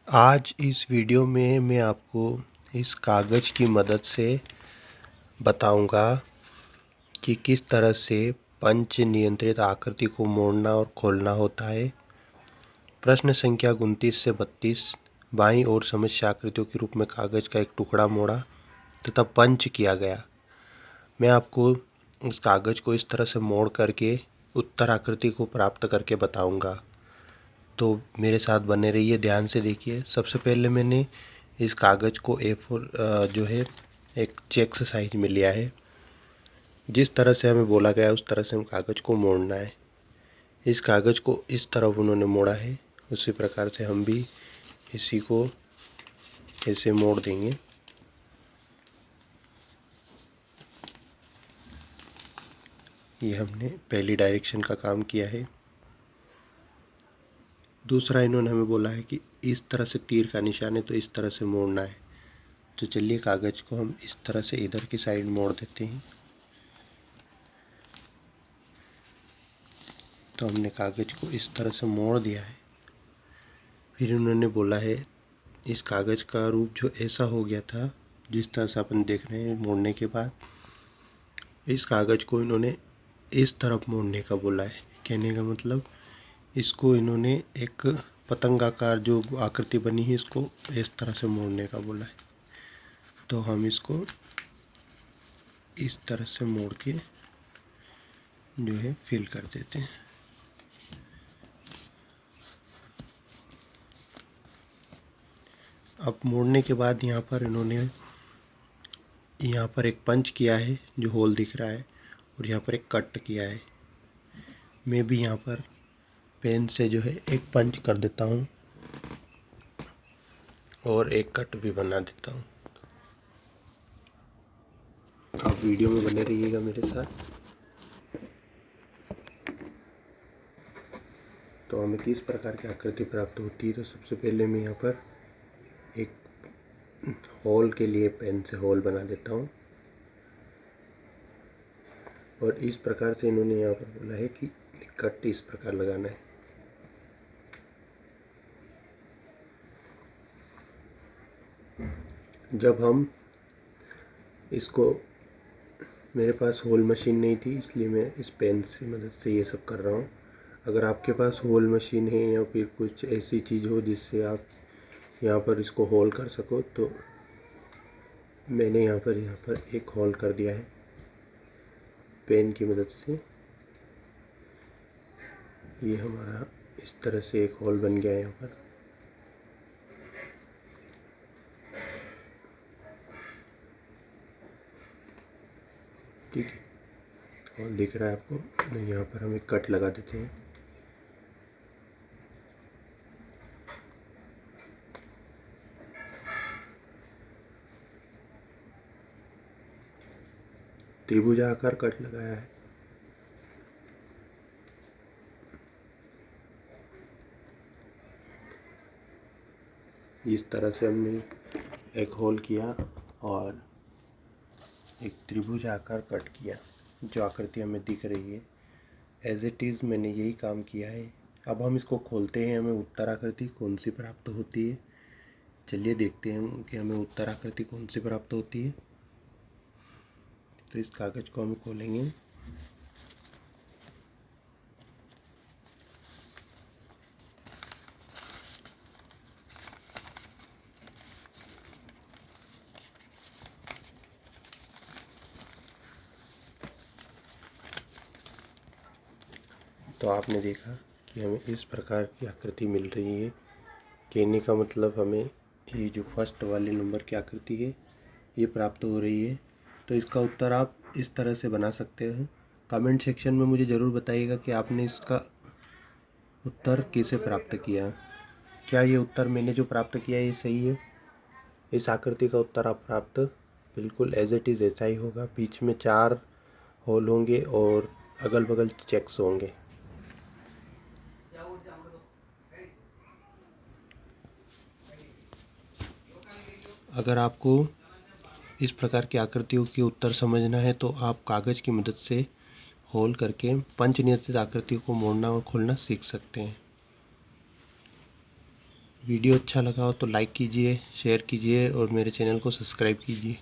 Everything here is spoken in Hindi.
आज इस वीडियो में मैं आपको इस कागज़ की मदद से बताऊंगा कि किस तरह से पंच नियंत्रित आकृति को मोड़ना और खोलना होता है। प्रश्न संख्या 29 से 32। बाईं ओर समस्या आकृतियों के रूप में कागज़ का एक टुकड़ा मोड़ा तथा पंच किया गया। मैं आपको इस कागज़ को इस तरह से मोड़ करके उत्तर आकृति को प्राप्त करके बताऊंगा, तो मेरे साथ बने रहिए, ध्यान से देखिए। सबसे पहले मैंने इस कागज़ को A4 जो है एक चेक्स साइज में लिया है। जिस तरह से हमें बोला गया उस तरह से हम कागज़ को मोड़ना है। इस कागज़ को इस तरफ उन्होंने मोड़ा है, उसी प्रकार से हम भी इसी को ऐसे मोड़ देंगे। ये हमने पहली डायरेक्शन का काम किया है। दूसरा इन्होंने हमें बोला है कि इस तरह से तीर का निशान है तो इस तरह से मोड़ना है। तो चलिए कागज़ को हम इस तरह से इधर की साइड मोड़ देते हैं। तो हमने कागज़ को इस तरह से मोड़ दिया है। फिर उन्होंने बोला है इस कागज़ का रूप जो ऐसा हो गया था जिस तरह से अपन देख रहे हैं मोड़ने के बाद, इस कागज़ को इन्होंने इस तरफ मोड़ने का बोला है। कहने का मतलब इसको इन्होंने एक पतंगाकार जो आकृति बनी है इसको इस तरह से मोड़ने का बोला है। तो हम इसको इस तरह से मोड़ के जो है फिल कर देते हैं। अब मोड़ने के बाद यहाँ पर इन्होंने यहाँ पर एक पंच किया है जो होल दिख रहा है, और यहाँ पर एक कट किया है। मैं भी यहाँ पर पेन से जो है एक पंच कर देता हूँ और एक कट भी बना देता हूँ। आप वीडियो में बने रहिएगा मेरे साथ। तो हमें किस प्रकार की आकृति प्राप्त होती है, तो सबसे पहले मैं यहाँ पर एक होल के लिए पेन से होल बना देता हूँ, और इस प्रकार से इन्होंने यहाँ पर बोला है कि कट इस प्रकार लगाना है। जब हम इसको, मेरे पास होल मशीन नहीं थी इसलिए मैं इस पेन से मदद से ये सब कर रहा हूँ। अगर आपके पास होल मशीन है या फिर कुछ ऐसी चीज़ हो जिससे आप यहाँ पर इसको होल कर सको, तो मैंने यहाँ पर एक होल कर दिया है पेन की मदद से। ये हमारा इस तरह से एक होल बन गया है यहाँ पर। ठीक है, होल दिख रहा है आपको। तो यहाँ पर हम एक कट लगा देते हैं। त्रिभुजाकार कट लगाया है। इस तरह से हमने एक होल किया और एक त्रिभुज आकार कट किया। जो आकृति हमें दिख रही है एज इट इज़ मैंने यही काम किया है। अब हम इसको खोलते हैं, हमें उत्तर आकृति कौन सी प्राप्त होती है। चलिए देखते हैं कि हमें उत्तर आकृति कौन सी प्राप्त होती है। तो इस कागज़ को हम खोलेंगे। तो आपने देखा कि हमें इस प्रकार की आकृति मिल रही है। कहने का मतलब हमें ये जो फर्स्ट वाले नंबर की आकृति है ये प्राप्त हो रही है। तो इसका उत्तर आप इस तरह से बना सकते हैं। कमेंट सेक्शन में मुझे ज़रूर बताइएगा कि आपने इसका उत्तर कैसे प्राप्त किया। क्या ये उत्तर मैंने जो प्राप्त किया ये सही है? इस आकृति का उत्तर आप प्राप्त बिल्कुल एज इट इज़ ऐसा ही होगा। बीच में 4 होल होंगे और अगल बगल चेक्स होंगे। अगर आपको इस प्रकार की आकृतियों के उत्तर समझना है तो आप कागज़ की मदद से होल करके पंच नियंत्रित आकृतियों को मोड़ना और खोलना सीख सकते हैं। वीडियो अच्छा लगा हो तो लाइक कीजिए, शेयर कीजिए और मेरे चैनल को सब्सक्राइब कीजिए।